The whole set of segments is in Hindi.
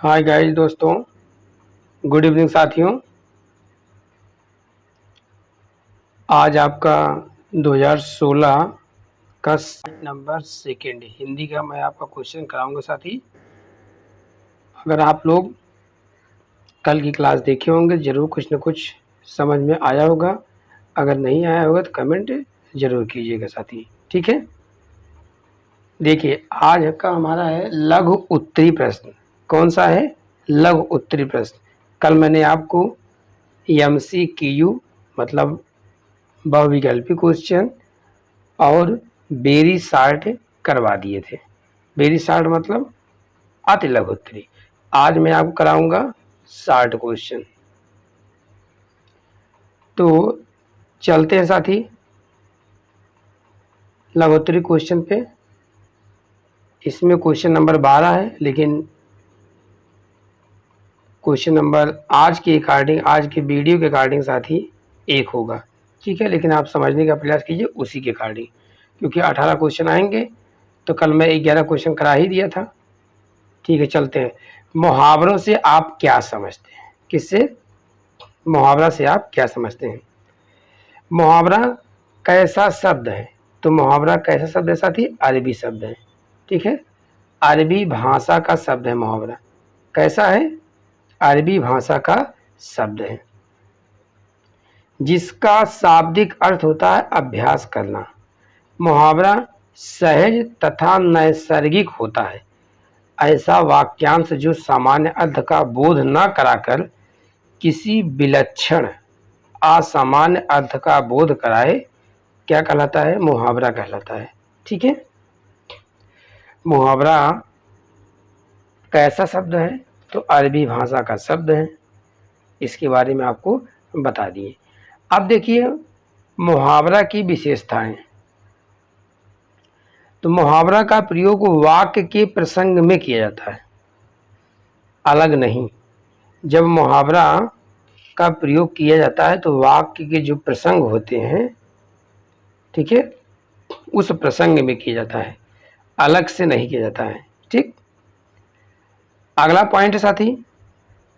हाय गाइस दोस्तों, गुड इवनिंग साथियों। आज आपका 2016 का नंबर सेकंड हिंदी का मैं आपका क्वेश्चन कराऊंगा साथी। अगर आप लोग कल की क्लास देखे होंगे ज़रूर कुछ न कुछ समझ में आया होगा। अगर नहीं आया होगा तो कमेंट ज़रूर कीजिएगा साथी, ठीक है। देखिए, आज का हमारा है लघु उत्तरी प्रश्न। कौन सा है? लघु उत्तरी प्रश्न। कल मैंने आपको MCQ मतलब बहुविकल्पी क्वेश्चन और वेरी शॉर्ट करवा दिए थे। वेरी शॉर्ट मतलब अति लघु उत्तरी। आज मैं आपको कराऊंगा शॉर्ट क्वेश्चन। तो चलते हैं साथी लघु उत्तरी क्वेश्चन पे। इसमें क्वेश्चन नंबर 12 है, लेकिन क्वेश्चन नंबर आज के अकॉर्डिंग, आज के वीडियो के अकॉर्डिंग साथी एक होगा, ठीक है। लेकिन आप समझने का प्रयास कीजिए उसी के अकॉर्डिंग, क्योंकि 18 क्वेश्चन आएंगे तो कल मैं 11 क्वेश्चन करा ही दिया था, ठीक है। चलते हैं। मुहावरों से आप क्या समझते हैं? किससे? मुहावरा से आप क्या समझते हैं? मुहावरा कैसा शब्द है? तो मुहावरा कैसा शब्द है साथी? अरबी शब्द है, ठीक है। अरबी भाषा का शब्द है मुहावरा। कैसा है? अरबी भाषा का शब्द है, जिसका शाब्दिक अर्थ होता है अभ्यास करना। मुहावरा सहज तथा नैसर्गिक होता है। ऐसा वाक्यांश जो सामान्य अर्थ का बोध न कराकर किसी विलक्षण असामान्य अर्थ का बोध कराए, क्या कहलाता है? मुहावरा कहलाता है, ठीक है। मुहावरा कैसा शब्द है? तो अरबी भाषा का शब्द है। इसके बारे में आपको बता दिए। अब देखिए मुहावरा की विशेषताएं। तो मुहावरा का प्रयोग वाक्य के प्रसंग में किया जाता है, अलग नहीं। जब मुहावरा का प्रयोग किया जाता है तो वाक्य के जो प्रसंग होते हैं, ठीक है, उस प्रसंग में किया जाता है, अलग से नहीं किया जाता है, ठीक। अगला पॉइंट साथी,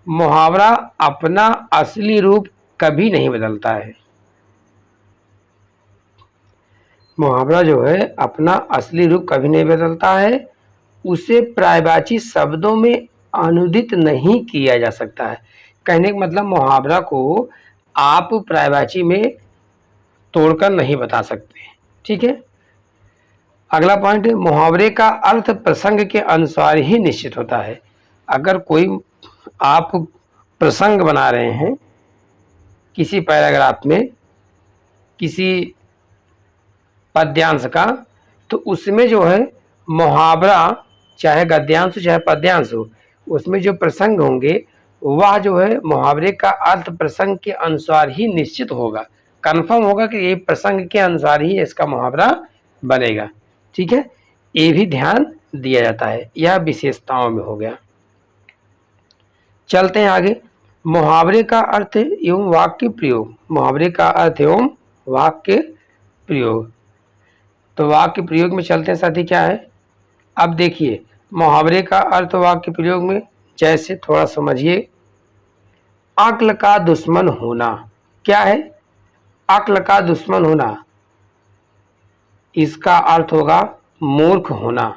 मुहावरा अपना असली रूप कभी नहीं बदलता है। मुहावरा जो है अपना असली रूप कभी नहीं बदलता है। उसे पर्यायवाची शब्दों में अनुदित नहीं किया जा सकता है। कहने का मतलब मुहावरा को आप पर्यायवाची में तोड़कर नहीं बता सकते, ठीक है। अगला पॉइंट, मुहावरे का अर्थ प्रसंग के अनुसार ही निश्चित होता है। अगर कोई आप प्रसंग बना रहे हैं किसी पैराग्राफ में, किसी पद्यांश का, तो उसमें जो है मुहावरा, चाहे गद्यांश हो चाहे पद्यांश हो, उसमें जो प्रसंग होंगे वह जो है मुहावरे का अर्थ प्रसंग के अनुसार ही निश्चित होगा, कन्फर्म होगा कि ये प्रसंग के अनुसार ही इसका मुहावरा बनेगा, ठीक है। ये भी ध्यान दिया जाता है। यह विशेषताओं में हो गया। चलते हैं आगे। मुहावरे का अर्थ एवं वाक्य प्रयोग। मुहावरे का अर्थ एवं वाक्य प्रयोग। तो वाक्य प्रयोग में चलते हैं साथी, क्या है? अब देखिए मुहावरे का अर्थ वाक्य प्रयोग में, जैसे थोड़ा समझिए। अक्ल का दुश्मन होना। क्या है अक्ल का दुश्मन होना? इसका अर्थ होगा मूर्ख होना।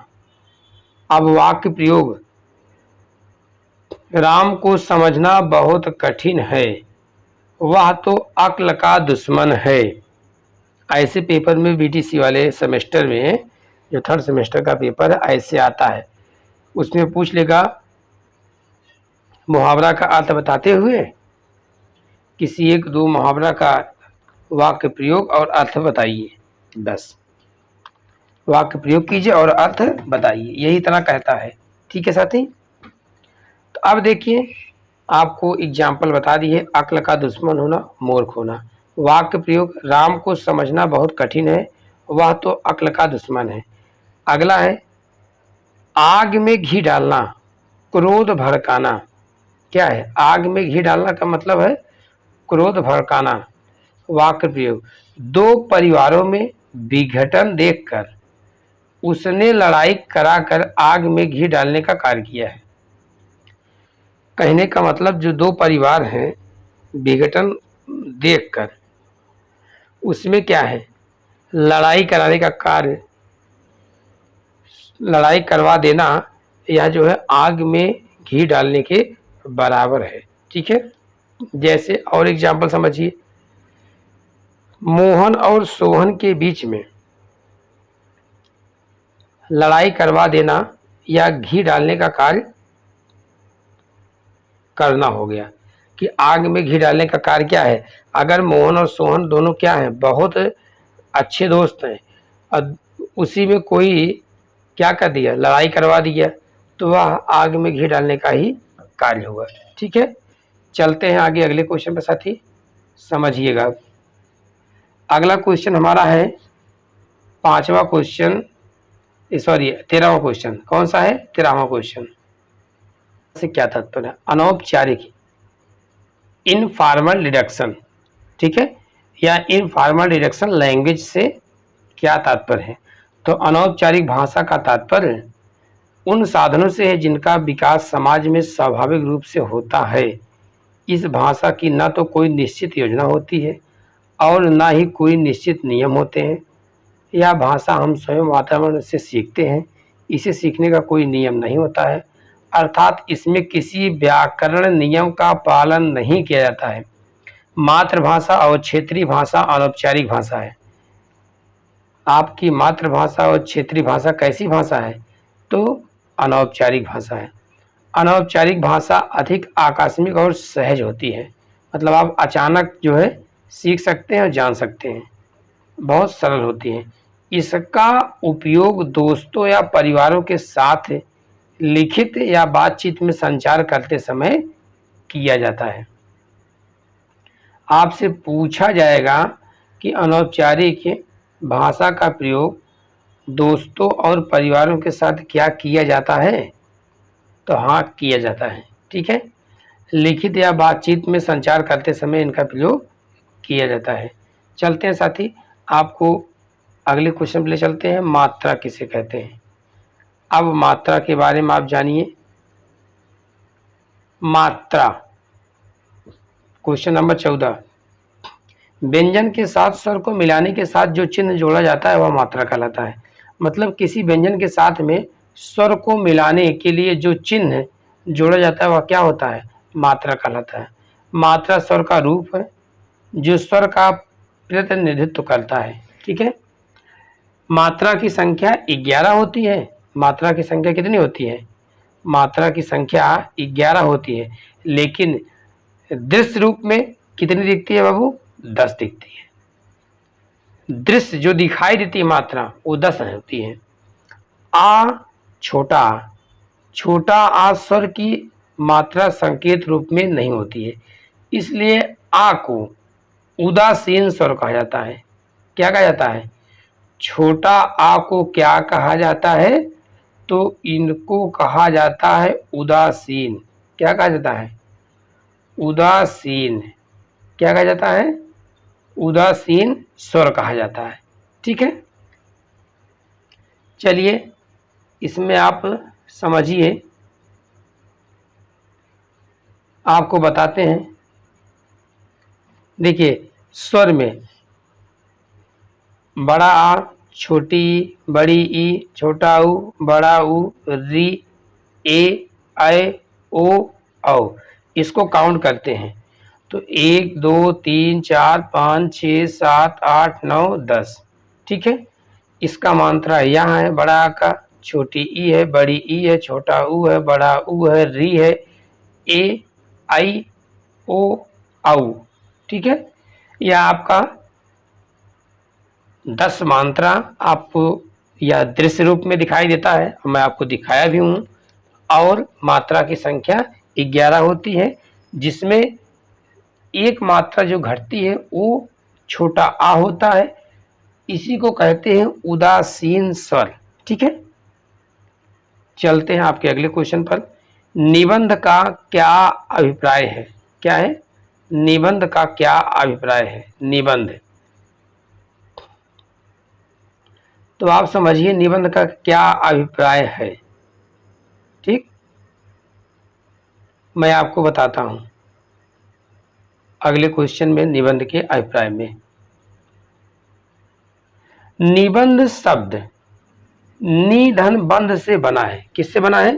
अब वाक्य प्रयोग, राम को समझना बहुत कठिन है, वह तो अक्ल का दुश्मन है। ऐसे पेपर में बीटीसी वाले सेमेस्टर में, जो थर्ड सेमेस्टर का पेपर है, ऐसे आता है। उसमें पूछ लेगा मुहावरा का अर्थ बताते हुए किसी एक दो मुहावरा का वाक्य प्रयोग और अर्थ बताइए। बस वाक्य प्रयोग कीजिए और अर्थ बताइए, यही इतना कहता है, ठीक है साथी। तो अब देखिए आपको एग्जाम्पल बता दिए। अक्ल का दुश्मन होना, मूर्ख होना। वाक्य प्रयोग, राम को समझना बहुत कठिन है, वह तो अक्ल का दुश्मन है। अगला है आग में घी डालना, क्रोध भड़काना। क्या है? आग में घी डालना का मतलब है क्रोध भड़काना। वाक्य प्रयोग, दो परिवारों में विघटन देखकर उसने लड़ाई कराकर आग में घी डालने का कार्य किया है। कहने का मतलब जो दो परिवार हैं विघटन देखकर उसमें क्या है, लड़ाई कराने का कार्य, लड़ाई करवा देना यह जो है आग में घी डालने के बराबर है। ठीक है, जैसे और एग्जाम्पल समझिए, मोहन और सोहन के बीच में लड़ाई करवा देना या घी डालने का कार्य करना हो गया कि आग में घी डालने का कार्य क्या है। अगर मोहन और सोहन दोनों क्या हैं, बहुत अच्छे दोस्त हैं और उसी में कोई क्या कर दिया, लड़ाई करवा दिया, तो वह आग में घी डालने का ही कार्य हुआ। ठीक है, चलते हैं आगे अगले क्वेश्चन पे साथी, समझिएगा। अगला क्वेश्चन हमारा है पांचवा क्वेश्चन, सॉरी 13वां क्वेश्चन। कौन सा है? 13वां क्वेश्चन से क्या तात्पर्य है? अनौपचारिक इनफॉर्मल डिडक्शन। ठीक है, या इनफॉर्मल डिडक्शन लैंग्वेज से क्या तात्पर्य है? तो अनौपचारिक भाषा का तात्पर्य उन साधनों से है जिनका विकास समाज में स्वाभाविक रूप से होता है। इस भाषा की न तो कोई निश्चित योजना होती है और न ही कोई निश्चित नियम होते हैं। यह भाषा हम स्वयं वातावरण से सीखते हैं, इसे सीखने का कोई नियम नहीं होता है, अर्थात इसमें किसी व्याकरण नियम का पालन नहीं किया जाता है। मातृभाषा और क्षेत्रीय भाषा अनौपचारिक भाषा है। आपकी मातृभाषा और क्षेत्रीय भाषा कैसी भाषा है? तो अनौपचारिक भाषा है। अनौपचारिक भाषा अधिक आकस्मिक और सहज होती है, मतलब आप अचानक जो है सीख सकते हैं और जान सकते हैं, बहुत सरल होती है। इसका उपयोग दोस्तों या परिवारों के साथ लिखित या बातचीत में संचार करते समय किया जाता है। आपसे पूछा जाएगा कि अनौपचारिक भाषा का प्रयोग दोस्तों और परिवारों के साथ क्या किया जाता है? तो हाँ, किया जाता है। ठीक है, लिखित या बातचीत में संचार करते समय इनका प्रयोग किया जाता है। चलते हैं साथी, आपको अगले क्वेश्चन पे ले चलते हैं, मात्रा किसे कहते हैं। अब मात्रा के बारे में आप जानिए। मात्रा, क्वेश्चन नंबर 14, व्यंजन के साथ स्वर को मिलाने के साथ जो चिन्ह जोड़ा जाता है वह मात्रा कहलाता है। मतलब किसी व्यंजन के साथ में स्वर को मिलाने के लिए जो चिन्ह जोड़ा जाता है वह क्या होता है? मात्रा कहलाता है। मात्रा स्वर का रूप है जो स्वर का प्रतिनिधित्व करता है। ठीक है, मात्रा की संख्या 11 होती है। मात्रा की संख्या कितनी होती है? मात्रा की संख्या 11 होती है, लेकिन दृश्य रूप में कितनी दिखती है बाबू? 10 दिखती है। दृश्य जो दिखाई देती है मात्रा वो 10 होती है। आ छोटा, छोटा आ स्वर की मात्रा संकेत रूप में नहीं होती है, इसलिए आ को उदासीन स्वर कहा जाता है। क्या कहा जाता है? छोटा आ को क्या कहा जाता है? तो इनको कहा जाता है उदासीन। क्या कहा जाता है? उदासीन। क्या कहा जाता है? उदासीन स्वर कहा जाता है। ठीक है, चलिए इसमें आप समझिए, आपको बताते हैं। देखिए, स्वर में बड़ा आ, छोटी ई, बड़ी ई, छोटा ऊ, बड़ा ऊ, री, ए, ऐ, ओ, औ, इसको काउंट करते हैं तो 1 2 3 4 5 6 7 8 9 10। ठीक है, इसका मात्रा यहाँ है, बड़ा आ का, छोटी ई है, बड़ी ई है, छोटा ऊ है, बड़ा ऊ है, री है, ए, आई, ओ, औ। ठीक है, यह आपका 10 मात्रा आपको या दृश्य रूप में दिखाई देता है, मैं आपको दिखाया भी हूँ। और मात्रा की संख्या 11 होती है, जिसमें एक मात्रा जो घटती है वो छोटा आ होता है, इसी को कहते हैं उदासीन स्वर। ठीक है, चलते हैं आपके अगले क्वेश्चन पर। निबंध का क्या अभिप्राय है? क्या है? निबंध का क्या अभिप्राय है? निबंध, तो आप समझिए निबंध का क्या अभिप्राय है। ठीक, मैं आपको बताता हूँ अगले क्वेश्चन में निबंध के अभिप्राय में। निबंध शब्द निधन बंध से बना है। किससे बना है?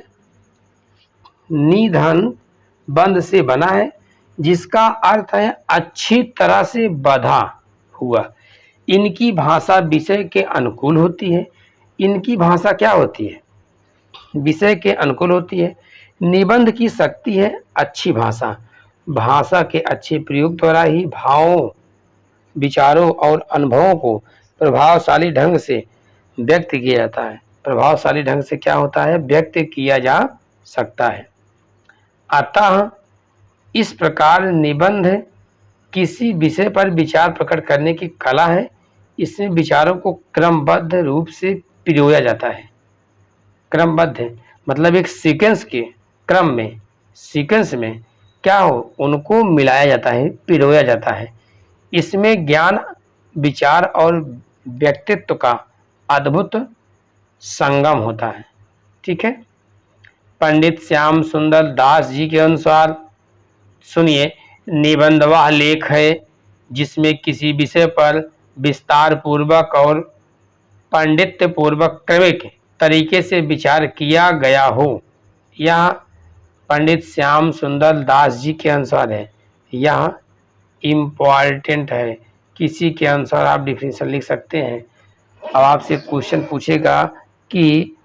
निधन बंध से बना है, जिसका अर्थ है अच्छी तरह से बंधा हुआ। इनकी भाषा विषय के अनुकूल होती है। इनकी भाषा क्या होती है? विषय के अनुकूल होती है। निबंध की शक्ति है अच्छी भाषा। भाषा के अच्छे प्रयोग द्वारा ही भावों, विचारों और अनुभवों को प्रभावशाली ढंग से व्यक्त किया जाता है। प्रभावशाली ढंग से क्या होता है? व्यक्त किया जा सकता है। अतः इस प्रकार निबंध किसी विषय पर विचार प्रकट करने की कला है। इसमें विचारों को क्रमबद्ध रूप से पिरोया जाता है। क्रमबद्ध मतलब एक सीक्वेंस के क्रम में, सीक्वेंस में क्या हो, उनको मिलाया जाता है, पिरोया जाता है। इसमें ज्ञान, विचार और व्यक्तित्व का अद्भुत संगम होता है। ठीक है। पंडित श्याम सुंदर दास जी के अनुसार सुनिए, निबंध वह लेख है जिसमें किसी विषय पर विस्तार पूर्वक और पांडित्य पूर्वक क्रमिक तरीके से विचार किया गया हो। यह पंडित श्याम सुंदर दास जी के अनुसार है। यह इम्पॉर्टेंट है। किसी के अनुसार आप डिफिनेशन लिख सकते हैं। अब आपसे क्वेश्चन पूछेगा कि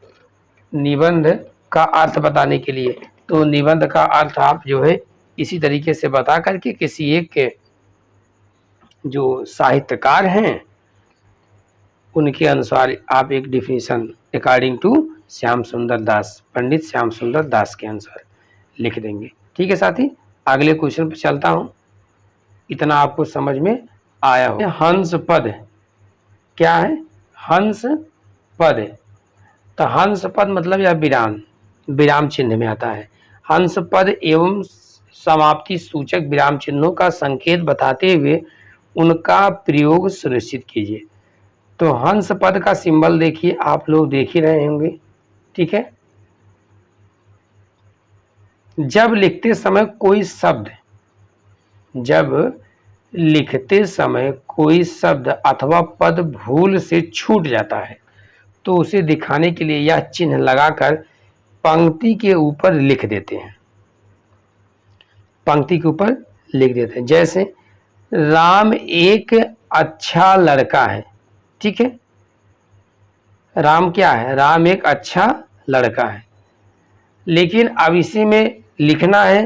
निबंध का अर्थ बताने के लिए, तो निबंध का अर्थ आप जो है इसी तरीके से बता करके किसी एक के जो साहित्यकार हैं उनके अनुसार आप एक डिफिनेशन अकॉर्डिंग टू श्याम सुंदर दास, पंडित श्याम सुंदर दास के अनुसार लिख देंगे। ठीक है साथी, अगले क्वेश्चन पर चलता हूं। इतना आपको समझ में आया हो। हंस पद क्या है? हंस पद। तो हंस पद मतलब यह विराम, विराम चिन्ह में आता है। हंस पद एवं समाप्ति सूचक विराम चिन्हों का संकेत बताते हुए उनका प्रयोग सुनिश्चित कीजिए। तो हंस पद का सिंबल देखिए, आप लोग देख ही रहे होंगे। ठीक है। जब लिखते समय कोई शब्द, जब लिखते समय कोई शब्द अथवा पद भूल से छूट जाता है तो उसे दिखाने के लिए यह चिन्ह लगाकर पंक्ति के ऊपर लिख देते हैं। पंक्ति के ऊपर लिख देते हैं। जैसे राम एक अच्छा लड़का है। ठीक है। राम क्या है? राम एक अच्छा लड़का है। लेकिन अब इसी में लिखना है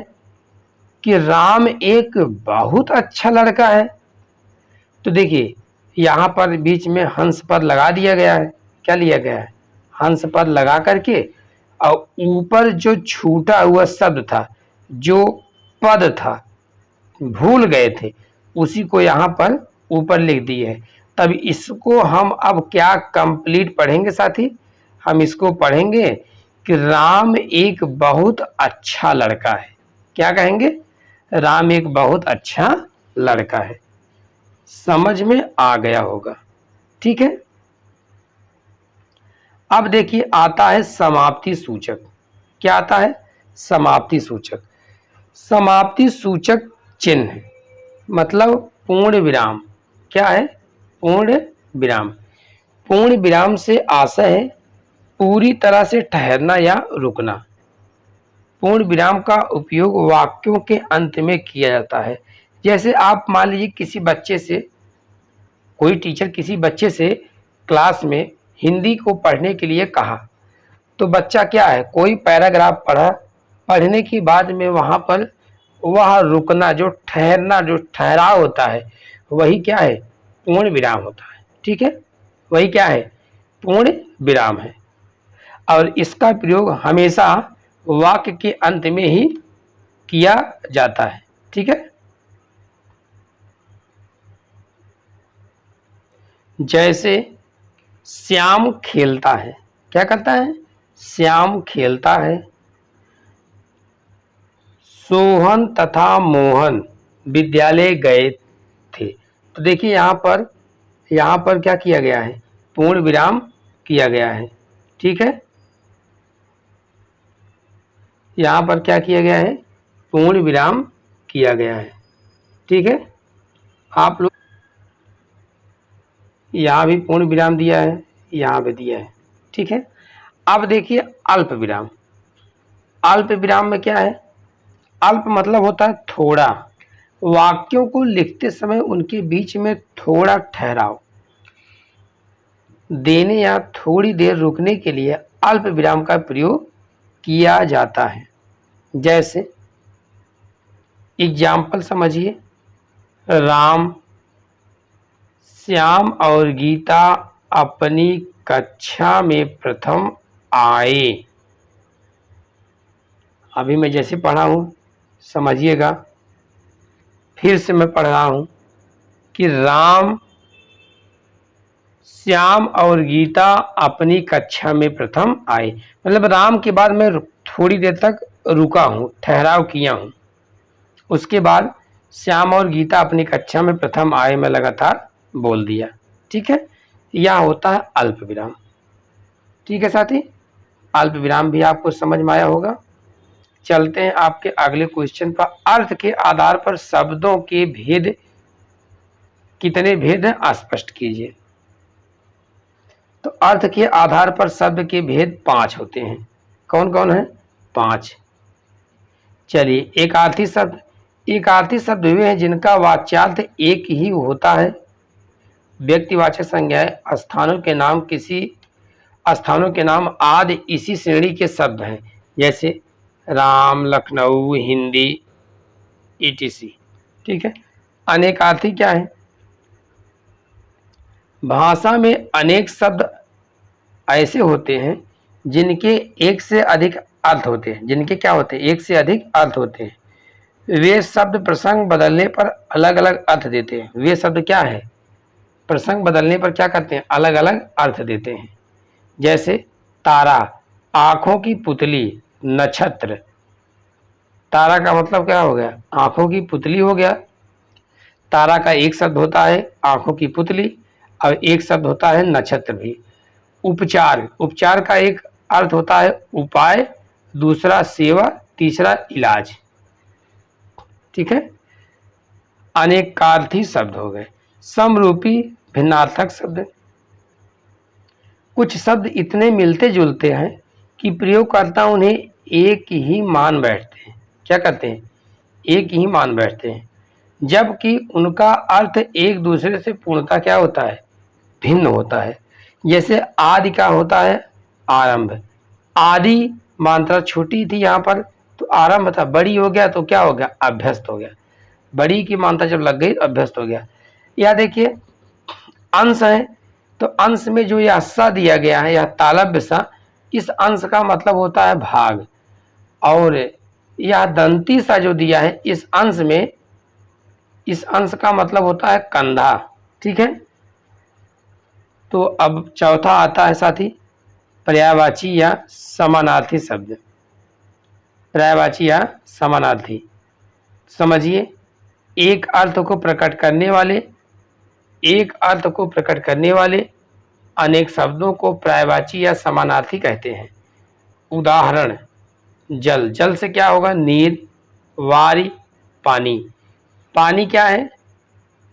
कि राम एक बहुत अच्छा लड़का है। तो देखिए यहां पर बीच में हंस पद लगा दिया गया है। क्या लिया गया है? हंस पद लगा करके और ऊपर जो छूटा हुआ शब्द था, जो पद था, भूल गए थे, उसी को यहां पर ऊपर लिख दिए है। तब इसको हम अब क्या कंप्लीट पढ़ेंगे साथी? हम इसको पढ़ेंगे कि राम एक बहुत अच्छा लड़का है। क्या कहेंगे? राम एक बहुत अच्छा लड़का है। समझ में आ गया होगा। ठीक है। अब देखिए आता है समाप्ति सूचक। क्या आता है? समाप्ति सूचक। समाप्ति सूचक चिन्ह मतलब पूर्ण विराम। क्या है? पूर्ण विराम। पूर्ण विराम से आशय है पूरी तरह से ठहरना या रुकना। पूर्ण विराम का उपयोग वाक्यों के अंत में किया जाता है। जैसे आप मान लीजिए किसी बच्चे से, कोई टीचर किसी बच्चे से क्लास में हिंदी को पढ़ने के लिए कहा, तो बच्चा क्या है, कोई पैराग्राफ पढ़ा, पढ़ने के बाद में वहां पर वह रुकना, जो ठहरना, जो ठहराव होता है, वही क्या है? पूर्ण विराम होता है। ठीक है। वही क्या है? पूर्ण विराम है। और इसका प्रयोग हमेशा वाक्य के अंत में ही किया जाता है। ठीक है। जैसे श्याम खेलता है। क्या करता है? श्याम खेलता है। सोहन तथा मोहन विद्यालय गए थे। तो देखिए यहां पर क्या किया गया है? पूर्ण विराम किया गया है। ठीक है। यहां पर क्या किया गया है? पूर्ण विराम किया गया है। ठीक है, आप लोग यहाँ भी पूर्ण विराम दिया है, यहाँ भी दिया है। ठीक है, अब देखिए अल्प विराम। अल्प विराम में क्या है? अल्प मतलब होता है थोड़ा। वाक्यों को लिखते समय उनके बीच में थोड़ा ठहराव देने या थोड़ी देर रुकने के लिए अल्प विराम का प्रयोग किया जाता है। जैसे एग्जाम्पल समझिए, राम, श्याम और गीता अपनी कक्षा में प्रथम आए। अभी मैं जैसे पढ़ा हूं समझिएगा, फिर से मैं पढ़ रहा हूं कि राम, श्याम और गीता अपनी कक्षा में प्रथम आए। मतलब राम के बाद मैं थोड़ी देर तक रुका हूं, ठहराव किया हूं। उसके बाद श्याम और गीता अपनी कक्षा में प्रथम आए, मैं लगातार बोल दिया। ठीक है, यह होता है अल्प विराम। ठीक है साथी, अल्प विराम भी आपको समझ में आया होगा। चलते हैं आपके अगले क्वेश्चन पर। अर्थ के आधार पर शब्दों के भेद कितने भेद हैं स्पष्ट कीजिए। तो अर्थ के आधार पर शब्द के भेद 5 होते हैं। कौन कौन है? 5। चलिए, एकार्थी शब्द। एकार्थी शब्द वे हैं जिनका वाच्यार्थ एक ही होता है। व्यक्तिवाचक संज्ञाएं स्थानों के नाम आदि इसी श्रेणी के शब्द हैं, जैसे राम, लखनऊ, हिंदी, ईटीसी। ठीक है, अनेकार्थी क्या है? भाषा में अनेक शब्द ऐसे होते हैं जिनके एक से अधिक अर्थ होते हैं। जिनके क्या होते हैं? एक से अधिक अर्थ होते हैं। वे शब्द प्रसंग बदलने पर अलग अलग अर्थ देते हैं। वे शब्द क्या है? प्रसंग बदलने पर क्या करते हैं? अलग अलग अर्थ देते हैं। जैसे तारा, आंखों की पुतली, नक्षत्र। तारा का मतलब क्या हो गया? आंखों की पुतली हो गया। तारा का एक शब्द होता है आंखों की पुतली, और एक शब्द होता है नक्षत्र भी। उपचार, उपचार का एक अर्थ होता है उपाय, दूसरा सेवा, तीसरा इलाज। ठीक है, अनेकार्थी शब्द हो गए। समरूपी भिन्नार्थक शब्द। कुछ शब्द इतने मिलते जुलते हैं कि प्रयोगकर्ता उन्हें एक ही मान बैठते हैं। क्या करते हैं? एक ही मान बैठते हैं, जबकि उनका अर्थ एक दूसरे से पूर्णतः क्या होता है? भिन्न होता है। जैसे आदि का होता है आरंभ। आदि मात्रा छोटी थी यहाँ पर तो आरंभ था, बड़ी हो गया तो क्या हो गया? अभ्यस्त हो गया। बड़ी की मात्रा जब लग गई तो अभ्यस्त हो गया। या देखिए अंश है, तो अंश में जो यह सा दिया गया है, यह तालव्य सा, इस अंश का मतलब होता है भाग। और यह दंती सा जो दिया है, इस अंश में, इस अंश का मतलब होता है कंधा। ठीक है, तो अब चौथा आता है साथी पर्यायवाची या समानार्थी शब्द। पर्यायवाची या समानार्थी समझिए, एक अर्थ को प्रकट करने वाले, एक अर्थ को प्रकट करने वाले अनेक शब्दों को पर्यायवाची या समानार्थी कहते हैं। उदाहरण, जल। जल से क्या होगा? नीर। वारी, पानी। पानी क्या है?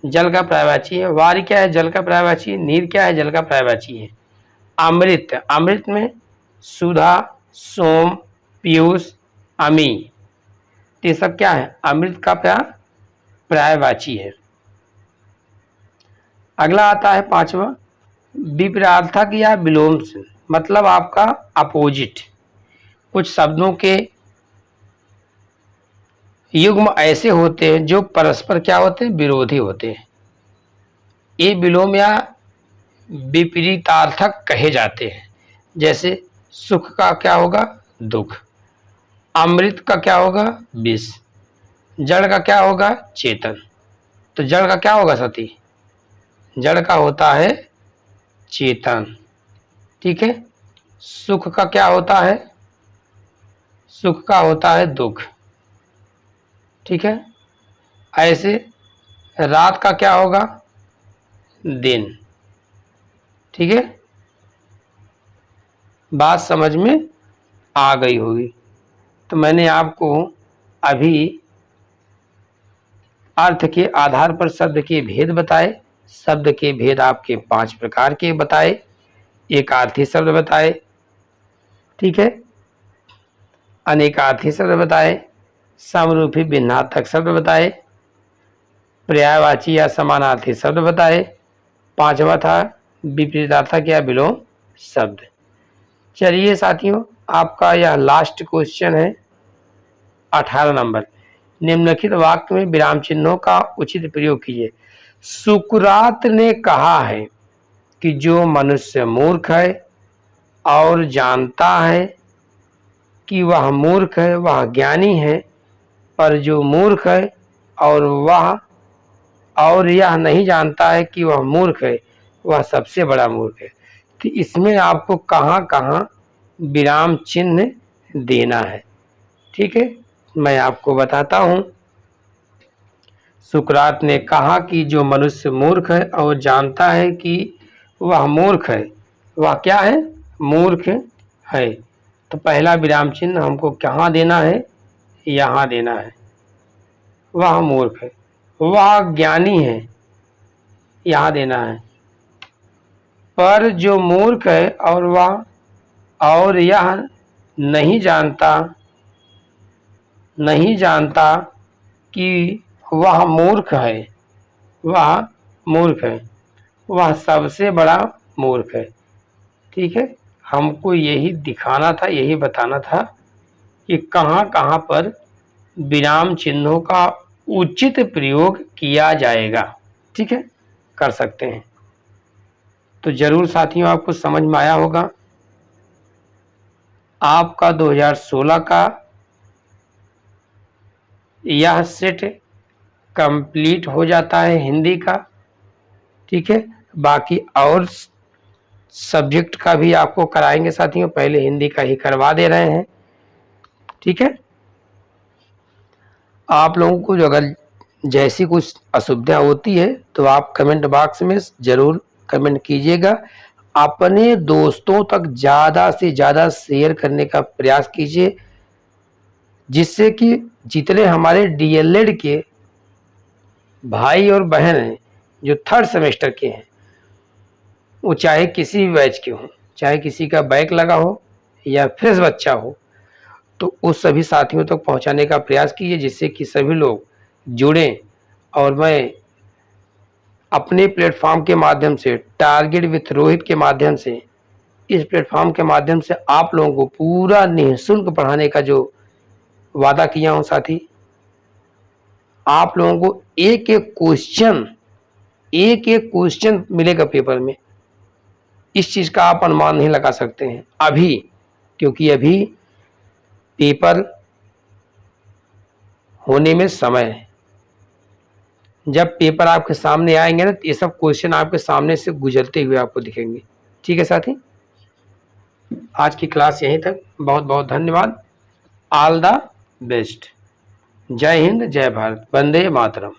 जल का पर्यायवाची है। वारी क्या है? जल का पर्यायवाची है। नीर क्या है? जल का पर्यायवाची है। अमृत, अमृत में सुधा, सोम, पीयूष, अमी, ये सब क्या है? अमृत का पर्यायवाची है। अगला आता है 5वां, विपरीतार्थक या विलोम से, मतलब आपका अपोजिट। कुछ शब्दों के युग्म ऐसे होते हैं जो परस्पर क्या होते हैं? विरोधी होते हैं। ये विलोम या विपरीतार्थक कहे जाते हैं। जैसे सुख का क्या होगा? दुख। अमृत का क्या होगा? विष। जड़ का क्या होगा? चेतन। तो जड़ का क्या होगा साथी? जड़ का होता है चेतन। ठीक है, सुख का क्या होता है? सुख का होता है दुख। ठीक है, ऐसे रात का क्या होगा? दिन। ठीक है, बात समझ में आ गई होगी। तो मैंने आपको अभी अर्थ के आधार पर शब्द के भेद बताए। शब्द के भेद आपके 5 प्रकार के बताए। एकार्थी शब्द बताए, ठीक है, अनेकार्थी शब्द बताए, समरूपी भिन्नार्थक शब्द बताए, पर्यायवाची या समानार्थी शब्द बताए। 5वां था विपरीतार्थक या विलोम शब्द। चलिए साथियों, आपका यह लास्ट क्वेश्चन है 18 नंबर। निम्नलिखित वाक्य में विराम चिन्हों का उचित प्रयोग कीजिए। सुकरात ने कहा है कि जो मनुष्य मूर्ख है और जानता है कि वह मूर्ख है वह ज्ञानी है, पर जो मूर्ख है और यह नहीं जानता है कि वह मूर्ख है वह सबसे बड़ा मूर्ख है। तो इसमें आपको कहाँ कहाँ विराम चिन्ह देना है, ठीक है, मैं आपको बताता हूँ। सुकरात ने कहा कि जो मनुष्य मूर्ख है और जानता है कि वह मूर्ख है, वह क्या है, मूर्ख है। तो पहला विराम चिन्ह हमको कहाँ देना है, यहाँ देना है। वह मूर्ख है, वह ज्ञानी है, यहाँ देना है। पर जो मूर्ख है और यह नहीं जानता कि वह मूर्ख है, वह सबसे बड़ा मूर्ख है, ठीक है। हमको यही दिखाना था, यही बताना था कि कहाँ कहाँ पर विराम चिन्हों का उचित प्रयोग किया जाएगा, ठीक है, कर सकते हैं। तो जरूर साथियों आपको समझ में आया होगा। आपका 2016 का यह सेट कंप्लीट हो जाता है हिंदी का, ठीक है। बाकी और सब्जेक्ट का भी आपको कराएंगे साथियों, पहले हिंदी का ही करवा दे रहे हैं, ठीक है। आप लोगों को जो अगर जैसी कुछ असुविधा होती है तो आप कमेंट बॉक्स में जरूर कमेंट कीजिएगा। अपने दोस्तों तक ज़्यादा से ज़्यादा शेयर करने का प्रयास कीजिए, जिससे कि जितने हमारे डीएलएड के भाई और बहन हैं जो 3rd सेमेस्टर के हैं, वो चाहे किसी भी बैच के हों, चाहे किसी का बैक लगा हो या फ्रेश बच्चा हो, तो उस सभी साथियों तक पहुंचाने का प्रयास कीजिए, जिससे कि सभी लोग जुड़ें। और मैं अपने प्लेटफॉर्म के माध्यम से, टारगेट विथ रोहित के माध्यम से, इस प्लेटफॉर्म के माध्यम से आप लोगों को पूरा निःशुल्क पढ़ाने का जो वादा किया हूं साथी, आप लोगों को एक एक क्वेश्चन मिलेगा पेपर में। इस चीज का आप अनुमान नहीं लगा सकते हैं अभी, क्योंकि अभी पेपर होने में समय है। जब पेपर आपके सामने आएंगे ना, तो ये सब क्वेश्चन आपके सामने से गुजरते हुए आपको दिखेंगे, ठीक है साथी। आज की क्लास यहीं तक। बहुत बहुत धन्यवाद। All the best. जय हिंद, जय भारत, वंदे मातरम।